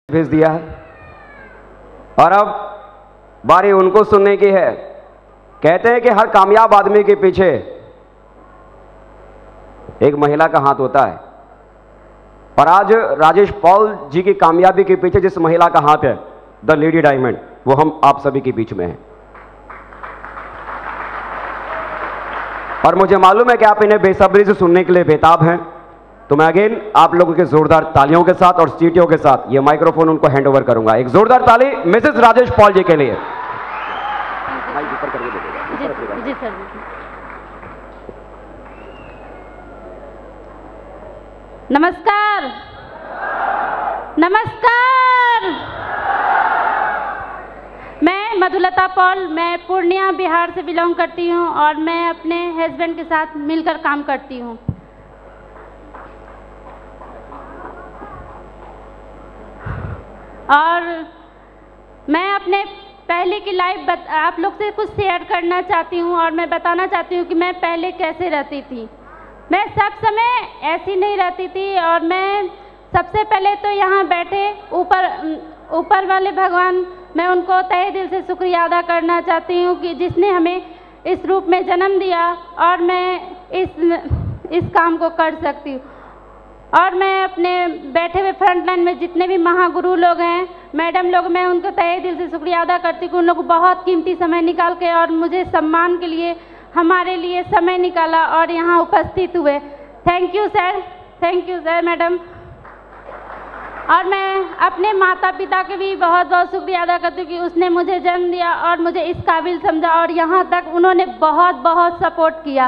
भेज दिया है और अब बारी उनको सुनने की है। कहते हैं कि हर कामयाब आदमी के पीछे एक महिला का हाथ होता है और आज राजेश पॉल जी की कामयाबी के पीछे जिस महिला का हाथ है, द लेडी डायमंड, वो हम आप सभी के बीच में है। और मुझे मालूम है कि आप इन्हें बेसब्री से सुनने के लिए बेताब हैं, तो मैं अगेन आप लोगों के जोरदार तालियों के साथ और सीटियों के साथ ये माइक्रोफोन उनको हैंड ओवर करूंगा। एक जोरदार ताली मिसेस राजेश पॉल जी के लिए। जी सर। नमस्कार। नमस्कार। मैं मधुलता पॉल, मैं पूर्णिया बिहार से बिलोंग करती हूँ और मैं अपने हस्बैंड के साथ मिलकर काम करती हूँ। और मैं अपने पहले की लाइफ आप लोग से कुछ शेयर करना चाहती हूँ और मैं बताना चाहती हूँ कि मैं पहले कैसे रहती थी। मैं सब समय ऐसी नहीं रहती थी और मैं सबसे पहले तो यहाँ बैठे ऊपर वाले भगवान, मैं उनको तहे दिल से शुक्रिया अदा करना चाहती हूँ कि जिसने हमें इस रूप में जन्म दिया और मैं इस काम को कर सकती हूँ। और मैं अपने बैठे हुए फ्रंट लाइन में जितने भी महागुरु लोग हैं, मैडम लोग, मैं उनको तहे दिल से शुक्रिया अदा करती हूँ। उन लोग बहुत कीमती समय निकाल के और मुझे सम्मान के लिए हमारे लिए समय निकाला और यहाँ उपस्थित हुए। Thank you sir, thank you sir, madam. और मैं अपने माता पिता के भी बहुत बहुत शुक्रिया अदा करती हूँ कि उसने मुझे जन्म दिया और मुझे इस काबिल समझा और यहाँ तक उन्होंने बहुत बहुत सपोर्ट किया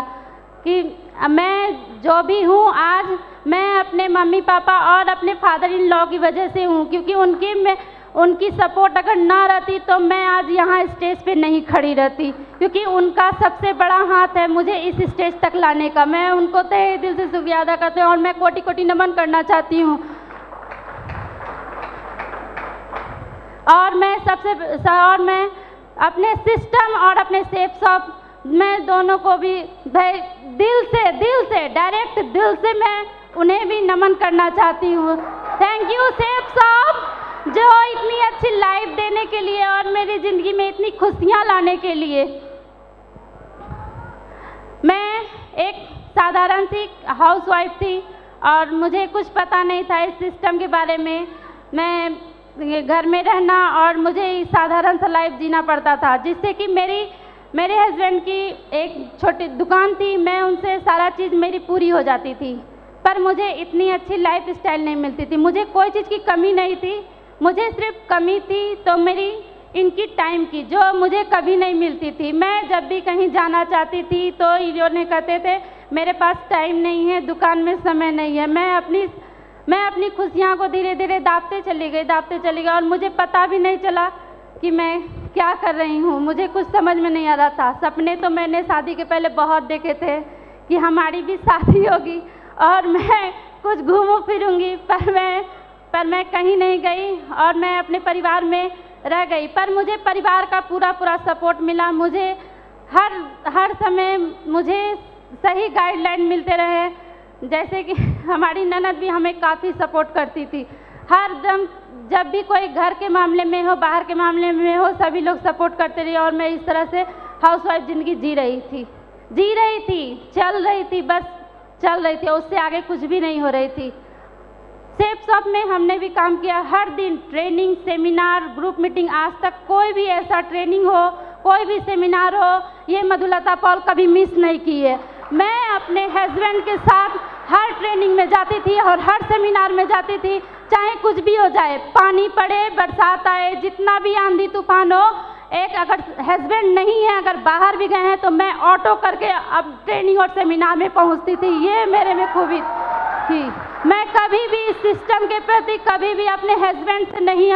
कि मैं जो भी हूँ आज, मैं अपने मम्मी पापा और अपने फादर इन लॉ की वजह से हूँ, क्योंकि उनकी सपोर्ट अगर ना रहती तो मैं आज यहाँ स्टेज पे नहीं खड़ी रहती, क्योंकि उनका सबसे बड़ा हाथ है मुझे इस स्टेज तक लाने का। मैं उनको तहे दिल से शुक्रिया अदा करती हूँ और मैं कोटि कोटि नमन करना चाहती हूँ। और मैं अपने सिस्टम और अपने सेफ शॉप, मैं दोनों को भी दिल से डायरेक्ट दिल से मैं उन्हें भी नमन करना चाहती हूँ। थैंक यू सेफ शॉप, जो इतनी अच्छी लाइफ देने के लिए और मेरी ज़िंदगी में इतनी खुशियाँ लाने के लिए। मैं एक साधारण सी हाउसवाइफ थी और मुझे कुछ पता नहीं था इस सिस्टम के बारे में। मैं घर में रहना और मुझे साधारण सा लाइफ जीना पड़ता था, जिससे कि मेरे हस्बैंड की एक छोटी दुकान थी, मैं उनसे सारा चीज़ मेरी पूरी हो जाती थी, पर मुझे इतनी अच्छी लाइफ स्टाइल नहीं मिलती थी। मुझे कोई चीज़ की कमी नहीं थी, मुझे सिर्फ कमी थी तो मेरी इनकी टाइम की, जो मुझे कभी नहीं मिलती थी। मैं जब भी कहीं जाना चाहती थी तो इन्होंने कहते थे मेरे पास टाइम नहीं है, दुकान में समय नहीं है। मैं अपनी खुशियाँ को धीरे धीरे दाबते चली गई और मुझे पता भी नहीं चला कि मैं क्या कर रही हूँ। मुझे कुछ समझ में नहीं आ रहा था। सपने तो मैंने शादी के पहले बहुत देखे थे कि हमारी भी शादी होगी और मैं कुछ घूमूं फिरूंगी, पर मैं कहीं नहीं गई और मैं अपने परिवार में रह गई। पर मुझे परिवार का पूरा सपोर्ट मिला। मुझे हर समय मुझे सही गाइडलाइन मिलते रहे, जैसे कि हमारी ननद भी हमें काफ़ी सपोर्ट करती थी। हर दम जब भी कोई घर के मामले में हो, बाहर के मामले में हो, सभी लोग सपोर्ट करते रहे और मैं इस तरह से हाउसवाइफ ज़िंदगी जी रही थी, चल रही थी, बस चल रही थी, उससे आगे कुछ भी नहीं हो रही थी। सेफ शॉप में हमने भी काम किया, हर दिन ट्रेनिंग, सेमिनार, ग्रुप मीटिंग, आज तक कोई भी ऐसा ट्रेनिंग हो, कोई भी सेमिनार हो, ये मधुलता पॉल कभी मिस नहीं की है। मैं अपने हस्बैंड के साथ हर ट्रेनिंग में जाती थी और हर सेमिनार में जाती थी, चाहे कुछ भी हो जाए, पानी पड़े, बरसात आए, जितना भी आंधी तूफान हो, अगर हस्बैंड नहीं है, अगर बाहर भी गए हैं तो मैं ऑटो करके अब ट्रेनिंग और सेमिनार में पहुंचती थी। ये मेरे में खूबी थी। मैं कभी भी इस सिस्टम के प्रति कभी भी अपने हस्बैंड से नहीं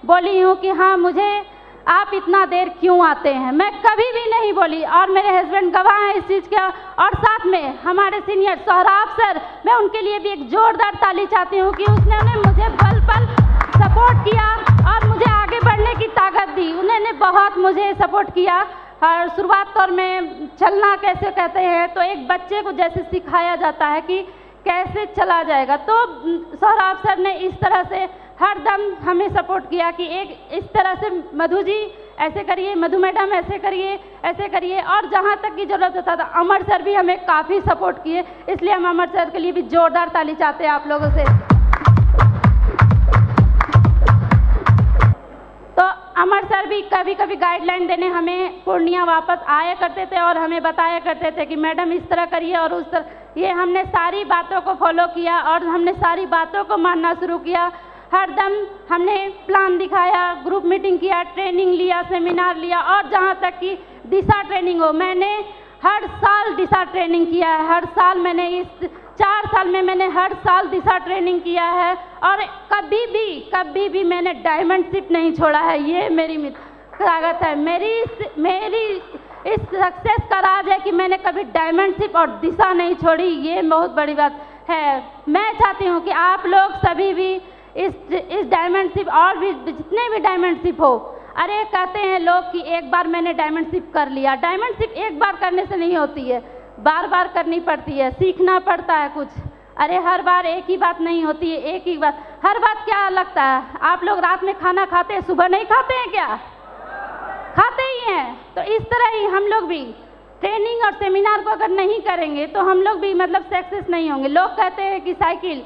बोली हूँ कि हाँ मुझे आप इतना देर क्यों आते हैं, मैं कभी भी नहीं बोली और मेरे हस्बैंड गवाह हैं इस चीज़ का। और साथ में हमारे सीनियर सोहराब सर, मैं उनके लिए भी एक जोरदार ताली चाहती हूँ कि उसने मुझे पल पल सपोर्ट किया और मुझे आगे बढ़ने की ताकत दी। उन्होंने बहुत मुझे सपोर्ट किया और शुरुआत तौर में चलना कैसे कहते हैं, तो एक बच्चे को जैसे सिखाया जाता है कि कैसे चला जाएगा, तो सोहराब सर ने इस तरह से हर दम हमें सपोर्ट किया कि एक इस तरह से मधु जी ऐसे करिए, मधु मैडम ऐसे करिए, ऐसे करिए, और जहाँ तक की ज़रूरत होता था अमर सर भी हमें काफ़ी सपोर्ट किए। इसलिए हम अमर सर के लिए भी जोरदार ताली चाहते हैं आप लोगों से। तो अमर सर भी कभी कभी गाइडलाइन देने हमें पूर्णिया वापस आया करते थे और हमें बताया करते थे कि मैडम इस तरह करिए और उस तरह। ये हमने सारी बातों को फॉलो किया और हमने सारी बातों को मानना शुरू किया। हर दम हमने प्लान दिखाया, ग्रुप मीटिंग किया, ट्रेनिंग लिया, सेमिनार लिया, और जहाँ तक कि दिशा ट्रेनिंग हो, मैंने हर साल दिशा ट्रेनिंग किया है। हर साल मैंने इस 4 साल में मैंने हर साल दिशा ट्रेनिंग किया है और कभी भी मैंने डायमंडशिप नहीं छोड़ा है। ये मेरी ताकत है, मेरी इस सक्सेस का राज है कि मैंने कभी डायमंडशिप और दिशा नहीं छोड़ी। ये बहुत बड़ी बात है। मैं चाहती हूँ कि आप लोग सभी भी इस डायमंडशिप और भी जितने भी डायमंडशिप हो, अरे कहते हैं लोग कि एक बार मैंने डायमंडशिप कर लिया। डायमंडशिप एक बार करने से नहीं होती है, बार बार करनी पड़ती है, सीखना पड़ता है कुछ। अरे हर बार एक ही बात नहीं होती है, एक ही बात। हर बात क्या लगता है, आप लोग रात में खाना खाते हैं, सुबह नहीं खाते हैं क्या? खाते ही हैं। तो इस तरह ही हम लोग भी ट्रेनिंग और सेमिनार को अगर नहीं करेंगे तो हम लोग भी मतलब सक्सेस नहीं होंगे। लोग कहते हैं कि साइकिल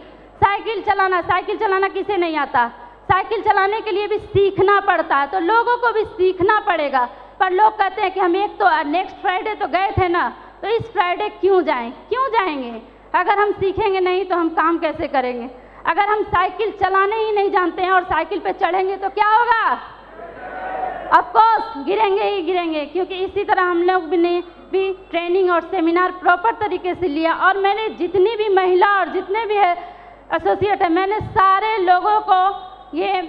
चलाना किसे नहीं आता? साइकिल चलाने के लिए भी सीखना पड़ता है, तो लोगों को भी सीखना पड़ेगा। पर लोग कहते हैं कि हम एक तो नेक्स्ट फ्राइडे तो गए थे ना, तो इस फ्राइडे क्यों जाएंगे? अगर हम सीखेंगे नहीं तो हम काम कैसे करेंगे? अगर हम साइकिल चलाने ही नहीं जानते हैं और साइकिल पे चढ़ेंगे तो क्या होगा? ऑफ कोर्स गिरेंगे ही गिरेंगे। क्योंकि इसी तरह हम लोग भी ट्रेनिंग और सेमिनार प्रॉपर तरीके से लिया। और मैंने जितनी भी महिला और जितने भी एसोसिएट है, मैंने सारे लोगों को ये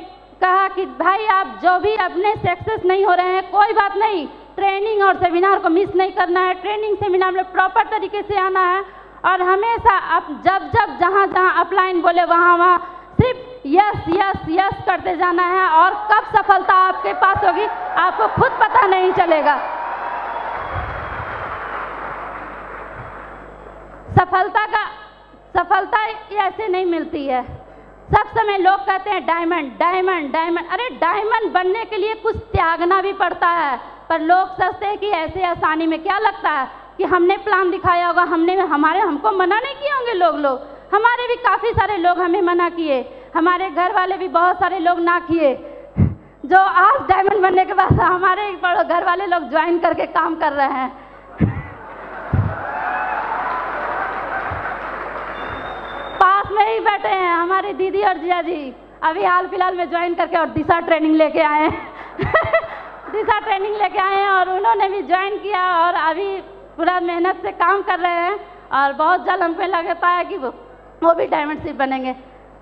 कहा कि भाई आप जो भी अपने सक्सेस नहीं हो रहे हैं, कोई बात नहीं, ट्रेनिंग और सेमिनार को मिस नहीं करना है। ट्रेनिंग सेमिनार में प्रॉपर तरीके से आना है और हमेशा आप जब जहाँ अपलाइन बोले वहाँ सिर्फ यस करते जाना है। और कब सफलता आपके पास होगी आपको खुद पता नहीं चलेगा। सफलता ऐसे नहीं मिलती है। सब समय लोग कहते हैं डायमंड। अरे डायमंड बनने के लिए कुछ त्यागना भी पड़ता है। पर लोग सोचते हैं कि ऐसे आसानी में, क्या लगता है कि हमने प्लान दिखाया होगा, हमको मना नहीं किए होंगे लोग। हमारे भी काफ़ी सारे लोग हमें मना किए, हमारे घर वाले भी बहुत सारे लोग ना किए। जो आज डायमंड बनने के बाद हमारे घर वाले लोग ज्वाइन करके काम कर रहे हैं। पास में ही बैठे हैं हमारी दीदी और जिया जी, अभी हाल फिलहाल में ज्वाइन करके और दिशा ट्रेनिंग लेके आए हैं और उन्होंने भी ज्वाइन किया और अभी पूरा मेहनत से काम कर रहे हैं। और बहुत जल्द हमको लगता है कि वो भी डायमंडशिप बनेंगे।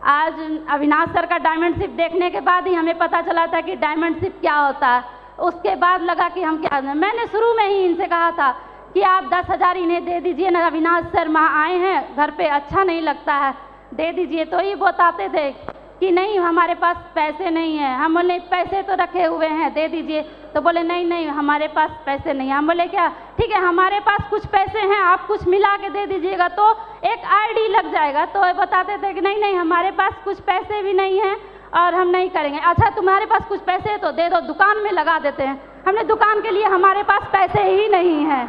आज अविनाश सर का डायमंडशिप देखने के बाद ही हमें पता चला था कि डायमंडशिप क्या होता है। उसके बाद लगा कि हम क्या, मैंने शुरू में ही इनसे कहा था कि आप 10,000 इन्हें दे दीजिए ना, अविनाश सर वहाँ आए हैं घर पे, अच्छा नहीं लगता है, दे दीजिए। तो ये बताते थे कि नहीं हमारे पास पैसे नहीं है। हम बोले पैसे तो रखे हुए हैं, दे दीजिए। तो बोले नहीं हमारे पास पैसे नहीं है। हम बोले क्या, ठीक है हमारे पास कुछ पैसे हैं, आप कुछ मिला के दे दीजिएगा तो एक आईडी लग जाएगा। तो बताते थे कि नहीं हमारे पास कुछ पैसे भी नहीं हैं और हम नहीं करेंगे। अच्छा तुम्हारे पास कुछ पैसे तो दे दो, दुकान में लगा देते हैं। हमने दुकान के लिए हमारे पास पैसे ही नहीं हैं।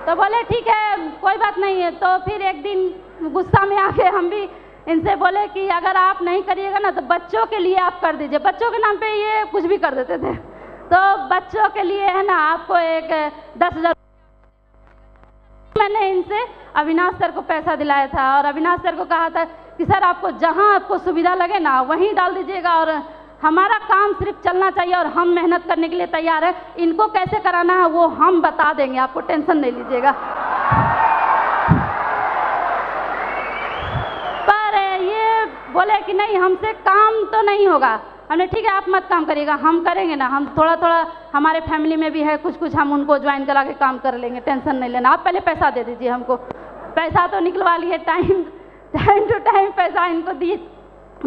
तो बोले ठीक है कोई बात नहीं है। तो फिर एक दिन गुस्सा में आके हम भी इनसे बोले कि अगर आप नहीं करिएगा ना तो बच्चों के लिए आप कर दीजिए। बच्चों के नाम पे ये कुछ भी कर देते थे। तो बच्चों के लिए है ना आपको एक 10,000 मैंने इनसे अविनाश सर को पैसा दिलाया था और अविनाश सर को कहा था कि सर आपको जहां आपको सुविधा लगे ना वहीं डाल दीजिएगा और हमारा काम सिर्फ चलना चाहिए और हम मेहनत करने के लिए तैयार है। इनको कैसे कराना है वो हम बता देंगे, आपको टेंशन नहीं लीजिएगा। पर ये बोले कि नहीं हमसे काम तो नहीं होगा। हमने ठीक है आप मत काम करिएगा, हम करेंगे ना, हम थोड़ा हमारे फैमिली में भी है कुछ हम उनको ज्वाइन करा के काम कर लेंगे, टेंशन नहीं लेना, आप पहले पैसा दे दीजिए हमको। पैसा तो निकलवा लिए, टाइम टू टाइम पैसा इनको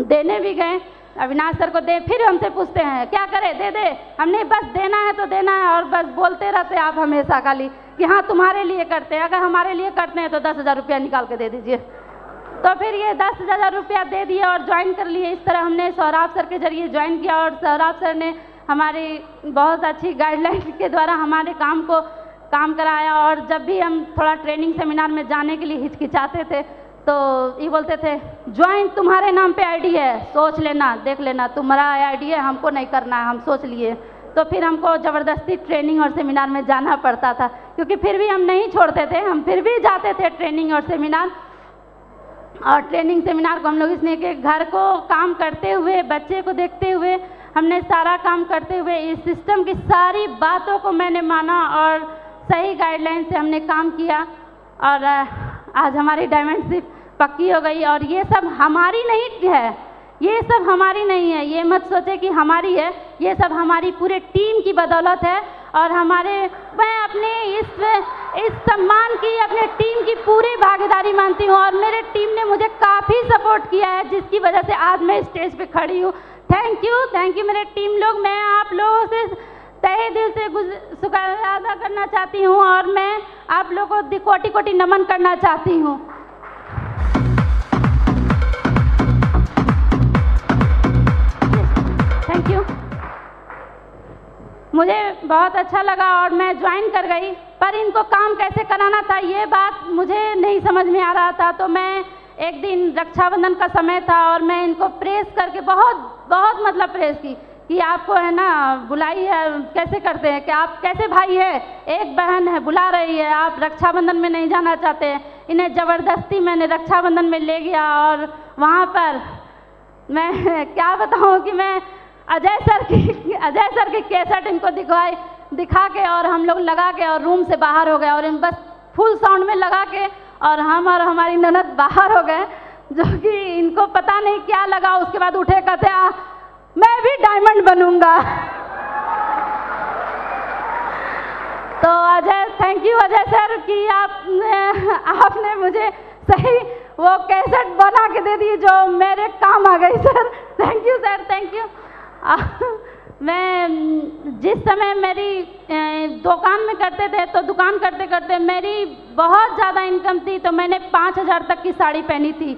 देने भी गए। अविनाश सर को दे, फिर हमसे पूछते हैं क्या करें, दे दे। हमने बस देना है तो देना है और बस बोलते रहते आप हमेशा खाली कि हाँ तुम्हारे लिए करते हैं। अगर हमारे लिए करते हैं तो 10,000 रुपया निकाल के दे दीजिए। तो फिर ये 10,000 रुपया दे दिए और ज्वाइन कर लिए। इस तरह हमने सौराब सर के जरिए ज्वाइन किया और सौराब सर ने हमारी बहुत अच्छी गाइडलाइन के द्वारा हमारे काम कराया। और जब भी हम थोड़ा ट्रेनिंग सेमिनार में जाने के लिए हिचकिचाते थे तो ये बोलते थे ज्वाइन तुम्हारे नाम पे आईडी है, सोच लेना, देख लेना, तुम्हारा आईडी है, हमको नहीं करना है, हम सोच लिए। तो फिर हमको ज़बरदस्ती ट्रेनिंग और सेमिनार में जाना पड़ता था, क्योंकि फिर भी हम नहीं छोड़ते थे, हम फिर भी जाते थे ट्रेनिंग और सेमिनार। और ट्रेनिंग सेमिनार को हम लोग इसने के घर को काम करते हुए, बच्चे को देखते हुए, हमने सारा काम करते हुए इस सिस्टम की सारी बातों को मैंने माना और सही गाइडलाइन से हमने काम किया और आज हमारी डायमंडशिप पक्की हो गई। और ये सब हमारी नहीं है, ये सब हमारी नहीं है, ये मत सोचे कि हमारी है, ये सब हमारी पूरे टीम की बदौलत है। और मैं अपने इस सम्मान की अपने टीम की पूरी भागीदारी मानती हूँ और मेरे टीम ने मुझे काफ़ी सपोर्ट किया है, जिसकी वजह से आज मैं स्टेज पे खड़ी हूँ। थैंक यू मेरे टीम लोग। मैं आप लोगों से तहे दिल से शुक्रिया अदा करना चाहती हूँ और मैं आप लोगों को कोटि कोटि नमन करना चाहती हूँ। Thank you. मुझे बहुत अच्छा लगा और मैं ज्वाइन कर गई, पर इनको काम कैसे कराना था ये बात मुझे नहीं समझ में आ रहा था। तो मैं एक दिन रक्षाबंधन का समय था और मैं इनको प्रेस करके बहुत मतलब प्रेस की कि आपको है ना बुलाई है, कैसे करते हैं कि आप कैसे भाई है, एक बहन है बुला रही है, आप रक्षाबंधन में नहीं जाना चाहते हैं। इन्हें ज़बरदस्ती मैंने रक्षाबंधन में ले गया और वहाँ पर मैं क्या बताऊँ कि मैं अजय सर की कैसेट इनको दिखा के और हम लोग लगा के और रूम से बाहर हो गए और इन बस फुल साउंड में लगा के और हम और हमारी ननद बाहर हो गए, जो कि इनको पता नहीं क्या लगा। उसके बाद उठे कहते मैं भी डायमंड बनूंगा। तो Ajay, thank you Ajay sir कि आपने मुझे सही वो कैसेट बना के दे दी जो मेरे काम आ गई sir. Thank you sir, thank you. मैं जिस समय मेरी दुकान में करते थे तो दुकान करते करते मेरी बहुत ज़्यादा इनकम थी, तो मैंने 5,000 तक की साड़ी पहनी थी,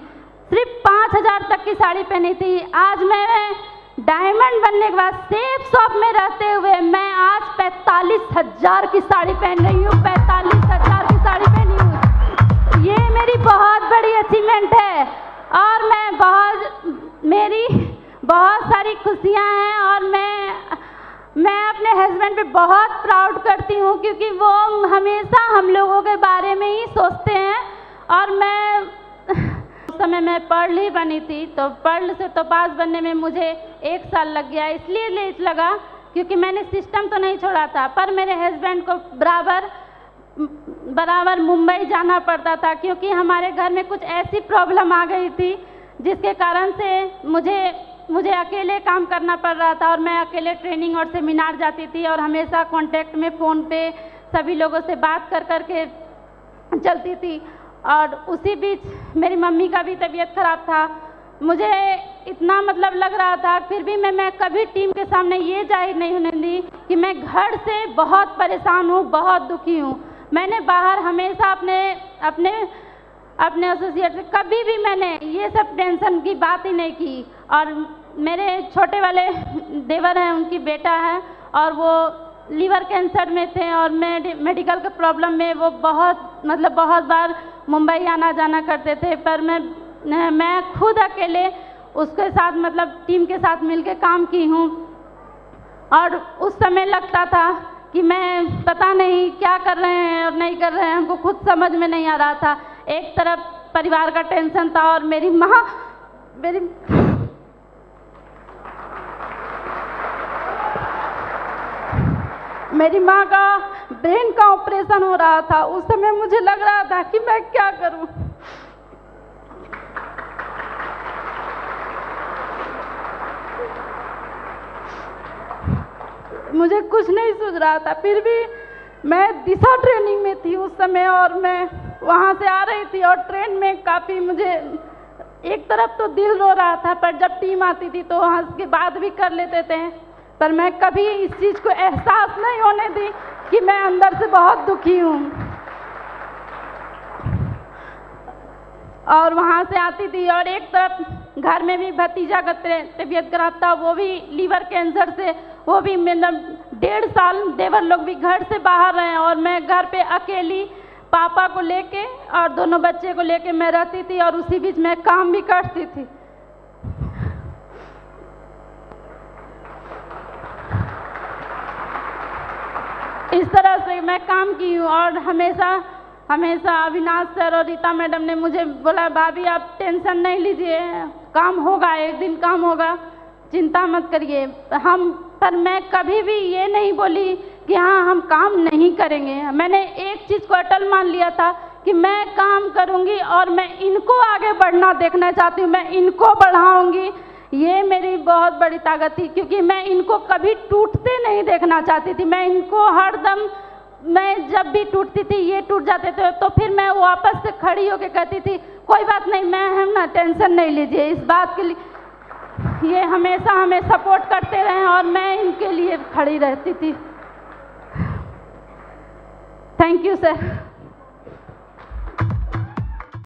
सिर्फ 5,000 तक की साड़ी पहनी थी। आज मैं डायमंड बनने के बाद सेफ शॉप में रहते हुए मैं आज 45,000 की साड़ी पहन रही हूँ, 45,000 की साड़ी पहनी हूँ। ये मेरी बहुत बड़ी अचीवमेंट है और मेरी बहुत सारी खुशियाँ हैं और मैं अपने हस्बैंड पे बहुत प्राउड करती हूँ, क्योंकि वो हमेशा हम लोगों के बारे में ही सोचते हैं। और उस समय मैं पर्ल ही बनी थी, तो पर्ल से टोपाज बनने में मुझे 1 साल लग गया। इसलिए लेट लगा क्योंकि मैंने सिस्टम तो नहीं छोड़ा था, पर मेरे हस्बैंड को बराबर मुंबई जाना पड़ता था, क्योंकि हमारे घर में कुछ ऐसी प्रॉब्लम आ गई थी जिसके कारण से मुझे अकेले काम करना पड़ रहा था और मैं अकेले ट्रेनिंग और सेमिनार जाती थी और हमेशा कांटेक्ट में फ़ोन पे सभी लोगों से बात कर के चलती थी। और उसी बीच मेरी मम्मी का भी तबीयत ख़राब था, मुझे इतना मतलब लग रहा था, फिर भी मैं कभी टीम के सामने ये जाहिर नहीं होने दी कि मैं घर से बहुत परेशान हूँ, बहुत दुखी हूँ। मैंने बाहर हमेशा अपने एसोसिएट से कभी भी मैंने ये सब टेंशन की बात ही नहीं की। और मेरे छोटे वाले देवर हैं, उनकी बेटा है और वो लीवर कैंसर में थे और मेडिकल के प्रॉब्लम में वो बहुत बार मुंबई आना जाना करते थे, पर मैं खुद अकेले उसके साथ टीम के साथ मिलके काम की हूँ। और उस समय लगता था कि मैं पता नहीं क्या कर रहे हैं और नहीं कर रहे हैं, हमको खुद समझ में नहीं आ रहा था। एक तरफ परिवार का टेंशन था और मेरी माँ का ब्रेन का ऑपरेशन हो रहा था। उस समय मुझे लग रहा था कि मैं क्या करूं। मुझे कुछ नहीं सूझ रहा था, फिर भी मैं दिशा ट्रेनिंग में थी उस समय और मैं वहाँ से आ रही थी और ट्रेन में काफ़ी मुझे एक तरफ तो दिल रो रहा था, पर जब टीम आती थी तो हंस के बात भी कर लेते थे, पर मैं कभी इस चीज़ को एहसास नहीं होने दी कि मैं अंदर से बहुत दुखी हूँ। और वहाँ से आती थी। और एक तरफ घर में भी भतीजा का तबीयत खराब था, वो भी लीवर कैंसर से, वो भी मतलब 1.5 साल देवर लोग भी घर से बाहर रहे। और मैं घर पे अकेली पापा को लेके और दोनों बच्चे को लेके मैं रहती थी, और उसी बीच मैं काम भी करती थी। इस तरह से मैं काम की हूँ। और हमेशा अविनाश सर और रीता मैडम ने मुझे बोला, भाभी आप टेंशन नहीं लीजिए, काम होगा, एक दिन काम होगा, चिंता मत करिए। पर मैं कभी भी ये नहीं बोली कि हाँ हम काम नहीं करेंगे। मैंने एक चीज़ को अटल मान लिया था कि मैं काम करूँगी और मैं इनको आगे बढ़ना देखना चाहती हूँ, मैं इनको बढ़ाऊँगी। ये मेरी बहुत बड़ी ताकत थी, क्योंकि मैं इनको कभी टूटते नहीं देखना चाहती थी। मैं इनको हरदम, मैं जब भी टूटती थी, ये टूट जाते थे, तो फिर मैं वापस से खड़ी होकर कहती थी कोई बात नहीं, मैं हम ना, टेंशन नहीं लीजिए इस बात के लिए। ये हमेशा हमें सपोर्ट करते रहे और मैं इनके लिए खड़ी रहती थी। Thank you sir.